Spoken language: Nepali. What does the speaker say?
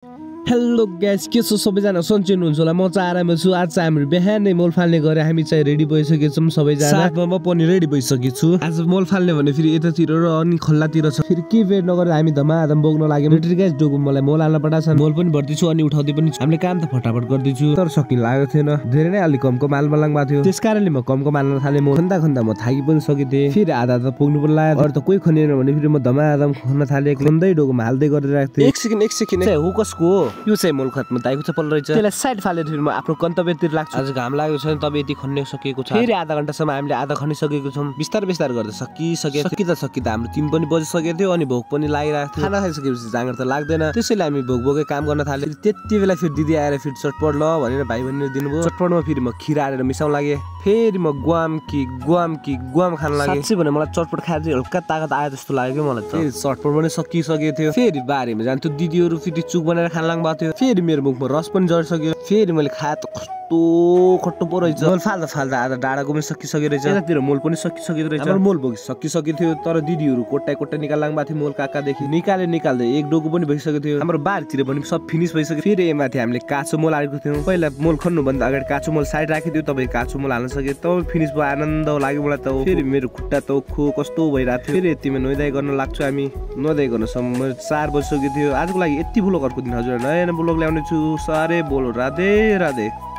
हेलो गाइस, के छ सबैजना सन्चै हुनुहुन्छ होला। म चाहिँ आराममा छु। आज चाहिँ हाम्रो बिहानै मोल फाल्ने गरे हामी चाहिँ रेडी भइसकेको छौँ सबैजना। साथमा म पनि रेडी भइसकेको छु। आज मोल फाल्ने भने फेरि यतातिर र अनि खल्लातिर छ। फेरि के वेट नगरेर हामी धमाधम बोक्न लाग्यौँ। रेडी गाइस, डोको मलाई मोल हाल्न पठाछ। मोल पनि भर्दैछु अनि उठाउँदै पनि छु। हामीले काम त फटाफट गर्दैछु, तर सकिन लागेको थिएन। धेरै नै अलि कमको माल मलाङ भएको थियो। त्यसकारणले म कमको माल थाले। मोल खन्दा खन्दा म थाकी पनि सकिथे। फेरि आधा त पुग्नु पनि लाग्यो। अरू त कोही खनिएन भने फेरि म धमाधम खन्न थाले। खन्दै डोकोमा हाल्दै गरिरहेको थिएँ। एक सेकेन्ड हो कसको हो यो चाहिँ मोल खत्म दाइको चप्पल रहेछ। त्यसलाई साइड फालेर फेरि म आफ्नो गन्तव्यतिर लाग्छु। आज घाम लागेको छैन, तब यति खन्ने सकिएको छ। फेरि आधा घन्टासम्म हामीले आधा खनिसकेको छौँ। बिस्तार गर्दै सकिँदा हाम्रो 3 पनि बजिसकेको थियो अनि भोक पनि लागिरहेको थियो। खाना खाइसकेपछि जाँगर त लाग्दैन, त्यसैले हामी भोकै काम गर्न थाल्यौँ। त्यति बेला फेरि दिदी आएर फेरि चटपट ल भनेर भाइ बहिनीले दिनुभयो। चटपटमा फेरि म खिरा हालेर मिसाउन लागेँ। फेरि म गुवाम खान लागेँ। साँच्चै भने मलाई चटपट खाएर चाहिँ हल्का तागत आयो जस्तो लाग्यो मलाई त। फेरि चटपट पनि सकिसकेको थियो। फेरि बारीमा जान्थ्यो दिदीहरू फेरि चुक बनाएर खान लाग्नु भएको थियो। फेरि मेरो मुखमा रस पनि झरिसक्यो। फेरि मैले खाए त कस्तो खट्टो पो रहेछ। मोल फाल्दा आधा डाँडाको पनि सकिसकेको रहेछ। यतातिर मोल पनि सकिसकेको रहेछ। हाम्रो मोल बोकी सकिसकेको थियो, तर दिदीहरू कोट्टा निकाल्नु भएको थियो मोल काकादेखि। निकाल्दै एक डोको पनि भइसकेको थियो। हाम्रो बारीतिर पनि सब फिनिस भइसक्यो। फेरि एमाथि हामीले काँचो मोल हालेको थियौँ। पहिला मोल खन्नुभन्दा अगाडि काँचो मोल साइड राखिदियो, तपाईँ काँचो मोल हाल्न सके तब फिनिस भयो। आनन्द लाग्यो मलाई त। फेरि मेरो खुट्टा त खो कस्तो भइरहेको थियो। फेरि यतिमा नुहाइ गर्न लाग्छु हामी। नुहाइ गर्नसम्म 4 बजिसकेको थियो। आजको लागि यति ब्लग, अर्को दिन हजुर नयाँ ब्लग ल्याउने छु। सारे बोलो राधे राधे।